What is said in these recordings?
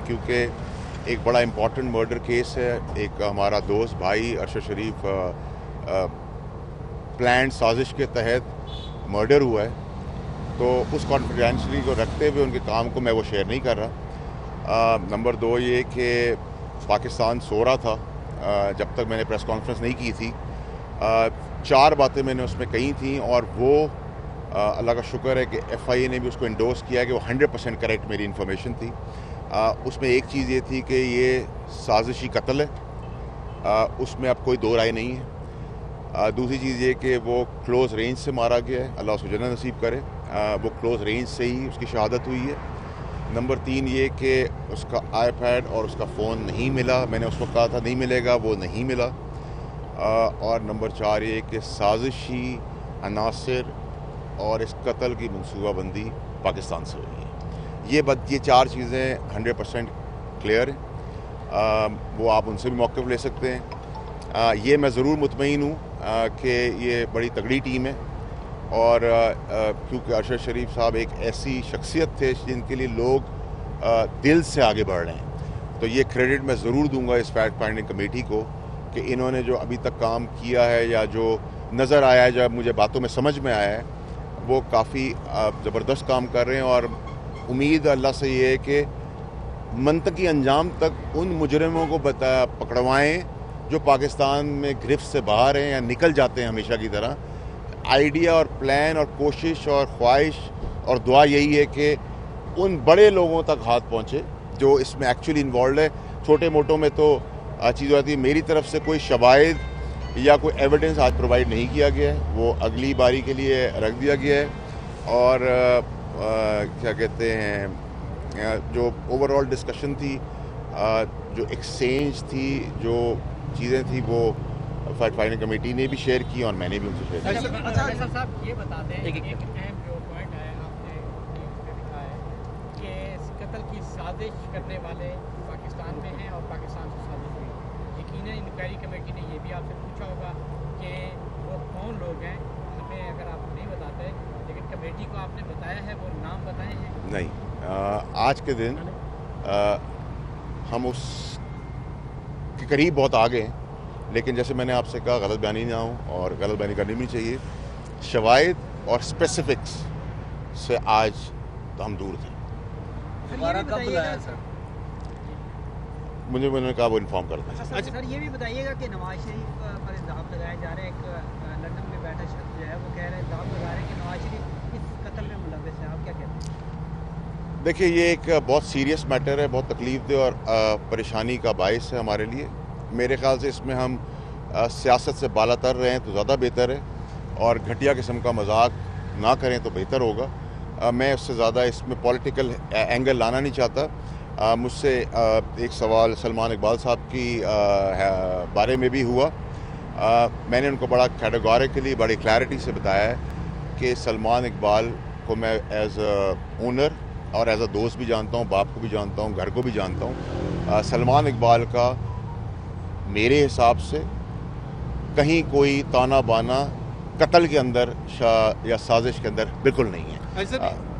क्योंकि एक बड़ा इम्पॉर्टेंट मर्डर केस है। एक हमारा दोस्त भाई अरशद शरीफ प्लान साजिश के तहत मर्डर हुआ है, तो उस कॉन्फिडेंशियली को रखते हुए उनके काम को मैं वो शेयर नहीं कर रहा। नंबर 2 ये कि पाकिस्तान सो रहा था जब तक मैंने प्रेस कॉन्फ्रेंस नहीं की थी। 4 बातें मैंने उसमें कही थी और वो अल्लाह का शुक्र है कि FIA ने भी उसको इंडोर्स किया कि वो 100% करेक्ट मेरी इन्फॉर्मेशन थी। उसमें एक चीज़ ये थी कि ये साजिशी कत्ल है, उसमें अब कोई दो राय नहीं है। दूसरी चीज़ ये कि वो क्लोज़ रेंज से मारा गया है, अल्लाह उसको जन्नत नसीब करे। वो क्लोज़ रेंज से ही उसकी शहादत हुई है। नंबर 3 ये कि उसका iPad और उसका फ़ोन नहीं मिला, मैंने उसको कहा था नहीं मिलेगा, वो नहीं मिला। और नंबर 4 ये कि साजिशी अनासर और इस कत्ल की मनसूबाबंदी पाकिस्तान से हुई है। ये 4 चीज़ें 100% क्लियर हैं। वो आप उनसे भी मौक़िफ़ ले सकते हैं। ये मैं ज़रूर मुतमईन हूँ कि ये बड़ी तगड़ी टीम है और क्योंकि अरशद शरीफ साहब एक ऐसी शख्सियत थे जिनके लिए लोग दिल से आगे बढ़ रहे हैं, तो ये क्रेडिट मैं ज़रूर दूंगा इस फैक्ट फाइंडिंग कमेटी को कि इन्होंने जो अभी तक काम किया है या जो नज़र आया है, जब मुझे बातों में समझ में आया है, वो काफ़ी ज़बरदस्त काम कर रहे हैं। और उम्मीद अल्लाह से ये है कि मंतकी अंजाम तक उन मुजरिमों को पकड़वाएँ जो पाकिस्तान में गिरफ्त से बाहर हैं या निकल जाते हैं हमेशा की तरह। आइडिया और प्लान और कोशिश और ख्वाहिश और दुआ यही है कि उन बड़े लोगों तक हाथ पहुँचे जो इसमें एक्चुअली इन्वॉल्व है। छोटे मोटों में तो चीज़ होती है। मेरी तरफ से कोई शवाहिद या कोई एविडेंस आज प्रोवाइड नहीं किया गया है, वो अगली बारी के लिए रख दिया गया है। और क्या कहते हैं, जो ओवरऑल डिस्कशन थी, जो एक्सचेंज थी, जो चीज़ें थी, वो फैक्ट फाइंडिंग कमेटी ने भी शेयर की और मैंने भी उनसे शेयर किया। अच्छा साहब ये बता दें, एक अहम जो पॉइंट है आपने लिखा है कि इस कत्ल की साजिश करने वाले पाकिस्तान में हैं और पाकिस्तान से साजिश हुई। यकीनन इंक्वायरी कमेटी ने ये भी आपसे पूछा होगा कि वो कौन लोग हैं। हमें अगर आप नहीं बताते, लेकिन कमेटी को आपने बताया है, वो नाम बताए हैं? नहीं, आज के दिन हम उस के करीब बहुत आगे हैं, लेकिन जैसे मैंने आपसे कहा गलत बयानी ना हो और गलत बयानी करनी भी चाहिए। शवाहिद और स्पेसिफिक्स से आज तो हम दूर थे। दोबारा कब बुलाया सर? मुझे मैंने कहा वो इन्फॉर्म कर दें। अच्छा सर, ये भी बताइएगा कि नवाज शरीफ पर इल्ज़ाम लगाए जा रहे हैं। एक लंदन में बैठा शख्स जो है वो कह रहे हैं, इल्ज़ाम लगा रहे हैं कि नवाज शरीफ इस कत्ल में मुलव्वस है। आप क्या कहते हैं? देखिए, ये एक बहुत सीरियस मैटर है, बहुत तकलीफ दह और परेशानी का बायस है हमारे लिए। मेरे ख्याल से इसमें हम सियासत से बालातर रहें तो ज़्यादा बेहतर है और घटिया किस्म का मजाक ना करें तो बेहतर होगा। मैं उससे ज़्यादा इसमें पॉलिटिकल एंगल लाना नहीं चाहता। मुझसे एक सवाल सलमान इकबाल साहब की बारे में भी हुआ। मैंने उनको बड़ा कैटेगोरिकली, बड़ी क्लैरिटी से बताया है कि सलमान इकबाल को मैं एज ओनर और एज अ दोस्त भी जानता हूँ, बाप को भी जानता हूँ, घर को भी जानता हूँ। सलमान इकबाल का मेरे हिसाब से कहीं कोई ताना बाना कत्ल के अंदर या साजिश के अंदर बिल्कुल नहीं है।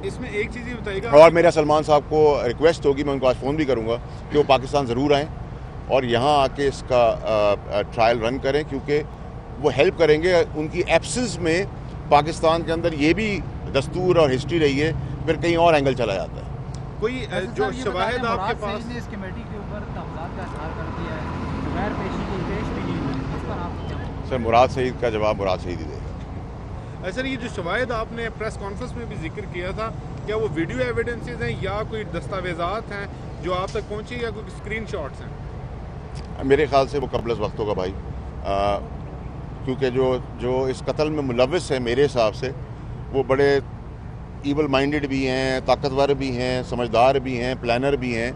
इसमें एक चीज़ ही बताइएगा। और मेरा सलमान साहब को रिक्वेस्ट होगी, मैं उनको आज फ़ोन भी करूंगा कि वो पाकिस्तान ज़रूर आएँ और यहाँ आके इसका ट्रायल रन करें, क्योंकि वो हेल्प करेंगे। उनकी एब्सेंस में पाकिस्तान के अंदर ये भी दस्तूर और हिस्ट्री रही है, फिर कहीं और एंगल चला जाता है। कोई जो शवाहिद आपके पास ने इस कमेटी के ऊपर तहफ़्ज़ात का इज़हार कर दिया है, बगैर पेशी के पेश भी नहीं हुई, इस पर आप क्या? सर, मुराद सईद का जवाब मुराद सईद ही देगा। सर, ये जो शवाहिद आपने प्रेस कॉन्फ्रेंस में भी जिक्र किया था, क्या वो वीडियो एविडेंसेस हैं या कोई दस्तावेज़ात हैं जो आप तक पहुँची या कोई स्क्रीन शॉट्स हैं? मेरे ख्याल से वो कबल वक्त होगा भाई, क्योंकि जो इस कत्ल में मुलव्वस है मेरे हिसाब से वो बड़े ईवल माइंडेड भी हैं, ताकतवर भी हैं, समझदार भी हैं, प्लानर भी हैं।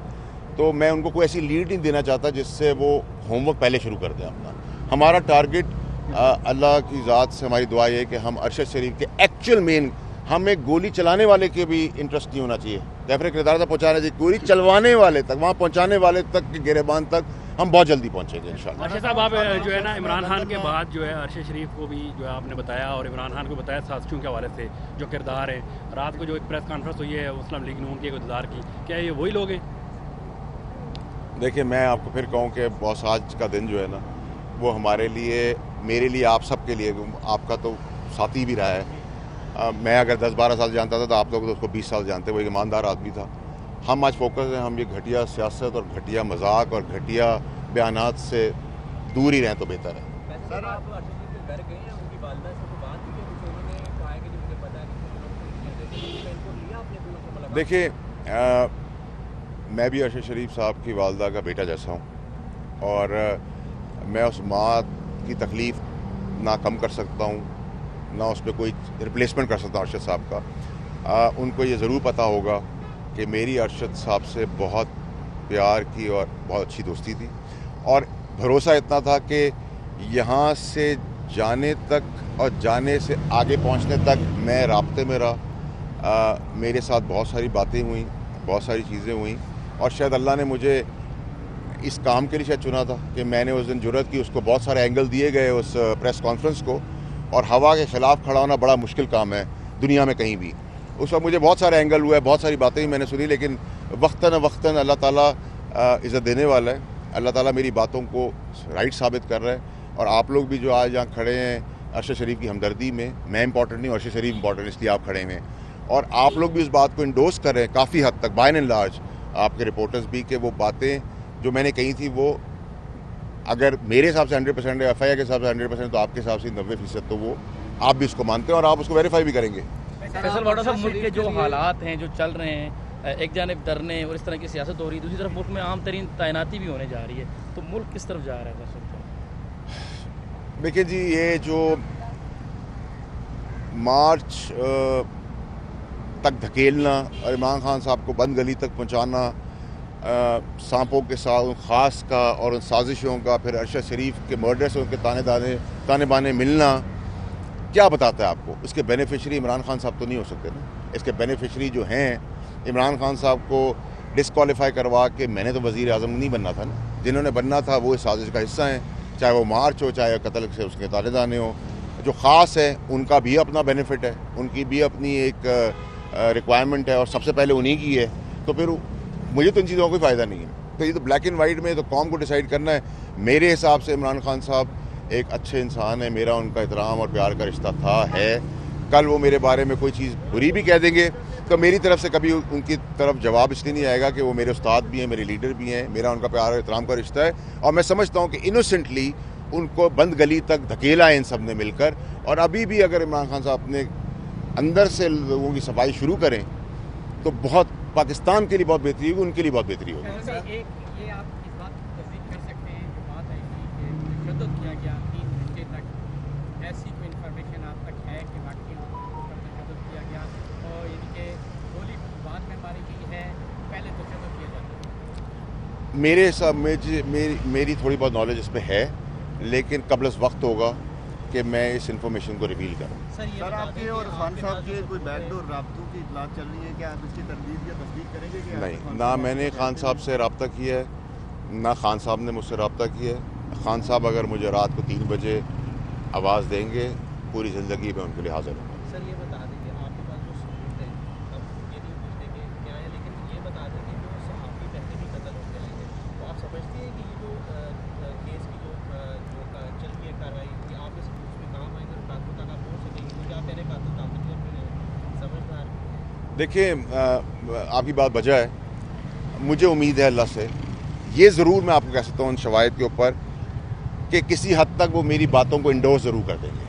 तो मैं उनको कोई ऐसी लीड नहीं देना चाहता जिससे वो होमवर्क पहले शुरू कर दें अपना। हमारा टारगेट अल्लाह की ज़ात से हमारी दुआ है कि हम अरशद शरीफ के एक्चुअल मेन, हमें गोली चलाने वाले के भी इंटरेस्ट नहीं होना चाहिए, डेफिनेट किरदार तक पहुँचाना चाहिए, गोली चलवाने वाले तक, वहाँ पहुँचाने वाले तक के गिरेबान तक हम बहुत जल्दी पहुँचेंगे इंशाल्लाह। अर्शद साहब, आप जो है ना इमरान खान के बाद जो है अरशद शरीफ को भी जो है आपने बताया और इमरान खान को बताया साजिशों के हवाले से जो किरदार है, रात को जो एक प्रेस कॉन्फ्रेंस हुई है मुस्लिम लीग नून के इंतजार की, क्या ये वही लोग हैं? دیکھیں میں آپ کو پھر کہوں کہ بہت آج کا دن جو ہے نا وہ ہمارے لیے میرے لیے آپ سب کے لیے آپ کا تو ساتھی بھی رہا ہے. میں اگر 10-12 سال جانتا تھا تو آپ لوگ تو اس کو 20 سال جانتے. وہ ایک ایماندار آدمی تھا. ہم آج فوکس ہیں ہم یہ گھٹیا سیاست اور گھٹیا مذاق اور گھٹیا بیانات سے دور ہی رہیں تو بہتر ہے. سر آپ ارشد کے گھر گئے ہیں ان کی والدہ سے تو بات کی ہے انہوں نے کہا ہے کہ مجھے پتا ہے کہ ان کو لیا آپ نے ان سے ملاقات. دیکھیے میں بھی ارشد شریف صاحب کی والدہ کا بیٹا جیسا ہوں اور میں اس ماں کی تکلیف نہ کم کر سکتا ہوں نہ اس پہ کوئی ریپلیسمنٹ کر سکتا ہوں ارشد صاحب کا. ان کو یہ ضرور پتہ ہوگا کہ میری ارشد صاحب سے بہت پیار کی اور بہت اچھی دوستی تھی اور بھروسہ اتنا تھا کہ یہاں سے جانے تک اور جانے سے آگے پہنچنے تک میں رابطے میں رہا. میرے ساتھ بہت ساری باتیں ہوئیں, بہت ساری چیزیں ہوئیں اور شاید اللہ نے مجھے اس کام کے لیے شاید چنا تھا کہ میں نے اس دن جرأت کی. اس کو بہت سارے اینگل دیے گئے اس پریس کانفرنس کو اور ہوا کے خلاف کھڑا ہونا بڑا مشکل کام ہے دنیا میں کہیں بھی. اس وقت مجھے بہت سارے اینگل ہوئے, بہت ساری باتیں میں نے سنی, لیکن وقتاً اللہ تعالیٰ عزت دینے والا ہے. اللہ تعالیٰ میری باتوں کو رائٹ ثابت کر رہا ہے اور آپ لوگ بھی جو آج یہاں کھڑے ہیں ارشد شریف کی ہمدردی میں امپورٹنٹ نہیں, ارشد شریف امپورٹنٹ اس لیے آپ کھڑے ہیں اور آپ لوگ بھی اس بات کو انڈورس کر رہے ہیں کافی حد تک بائی اینڈ لارج آپ کے رپورٹرز بھی کہ وہ باتیں جو میں نے کہی تھی وہ اگر میرے حساب سے 100% ہے, FIR کے حساب سے 100% تو آپ کے حساب سے 90% تو وہ آپ بھی اس کو مانتے ہیں اور آپ اس کو ویریفائی بھی کریں گے. فیصل واڈا صاحب ملک کے جو حالات ہیں جو چل رہے ہیں, ایک جانب ڈرنے اور اس طرح کی سیاست ہو رہی ہے, دوسری طرف ملک میں عام ترین تعیناتی بھی ہونے جا رہی ہے, تو ملک کس طرف جا رہا ہے؟ دیکھیں جی یہ جو مارچ تک دھکیلنا اور عمران خان صاحب کو بند گلی تک پہنچانا, سانپوں کے ساتھ خاص کا اور ان سازشوں کا, پھر ارشد شریف کے مرڈر سے ان کے تانے بانے ملنا, کیا بتاتا ہے آپ کو؟ اس کے بینیفیشری عمران خان صاحب تو نہیں ہو سکتے نا. اس کے بینیفیشری جو ہیں عمران خان صاحب کو ڈسکوالیفائی کروا کے میں نے تو وزیر اعظم نہیں بننا تھا نا. جنہوں نے بننا تھا وہ اس سازش کا حصہ ہیں, چاہے وہ مارچ ہو چاہے قتل سے اس کے تانے دانے ہوں. جو خاص ہے ان کا بھی اپنا بینیفٹ ہے, ان کی بھی اپنی ایک ریکوائرمنٹ ہے اور سب سے پہلے انہی کی ہے. تو پھر مجھے تو ان چیزوں کا کوئی فائدہ نہیں ہے. تو یہ تو بلیک اینڈ وائٹ میں تو قوم کو ڈیسائیڈ کرنا ہے. میرے حساب سے عمران خان صاحب ایک اچھے انسان ہے, میرا ان کا احترام اور پیار کا رشتہ تھا ہے. کل وہ میرے بارے میں کوئی چیز بری بھی کہہ دیں گے تو میری طرف سے کبھی ان کی طرف جواب اس لیے نہیں آئے گا کہ وہ میرے استاد بھی ہیں, میرے لیڈر بھی ہیں, میرا ان کا پیار اور احترام کا رشتہ ہے. اور میں سمجھتا ہوں کہ انوسنٹلی ان کو بند گلی تک دھکیلا ہے ان سب نے مل کر. اور ابھی بھی اگر عمران خان صاحب اپنے اندر سے لوگوں کی صفائی شروع کریں تو بہت پاکستان کے لیے بہت بہتری ہوگی, ان کے لیے بہت بہتری ہوگی. یہ آپ اس بات کی تصدیق کر سکتے ہیں جو بات آئی تھی کہ تشدد کیا گیا 3 گھنٹے تک, ایسی کوئی انفارمیشن آپ تک ہے کہ واقعی تشدد کیا گیا اور یعنی کہ گولی بعد میں ماری گئی ہے, پہلے تشدد کیا جاتا ہے؟ میرے حساب میں میری تھوڑی بہت نالج اس پہ ہے, لیکن قبل از وقت ہوگا کہ میں اس انفارمیشن کو ریویل کروں. سر آپ کے اور خان صاحب کے کوئی بیک ڈور رابطوں کی اطلاعات چل رہی ہے, کیا آپ اس کی تردید یا تصدیق کریں گے؟ نہیں, نہ میں نے خان صاحب سے رابطہ کیا ہے, نہ خان صاحب نے مجھ سے رابطہ کیا ہے. خان صاحب اگر مجھے رات کو 3 بجے آواز دیں گے پوری زندگی میں ان کے لیے حاضر ہوں گا. سر یہ بتا دیں کہ آپ کے پاس جو ثبوت ہے, اب یہ نہیں پوچھتے کہ کیا ہے, لیکن یہ بتا دیں کہ جو صحافی پہلے بھی قتل ہو گئے ہیں, تو آپ سمجھتے ہیں کہ یہ جو کیس کی جو چل رہی ہے کارروائی, کہ آپ اس میں کام آئیں گے اور قاتل تک آپ پہنچ سکیں گے, کیونکہ آپ پہلے قاتل ثابت کر رہے ہیں, سمجھدار. دیکھیں آپ کی بات بجا ہے, مجھے امید ہے اللہ سے, یہ ضرور میں آپ کو کہہ سکتا ہوں ان شواہد کے اوپر کہ کسی حد تک وہ میری باتوں کو انڈورس ضرور کر دیں گے.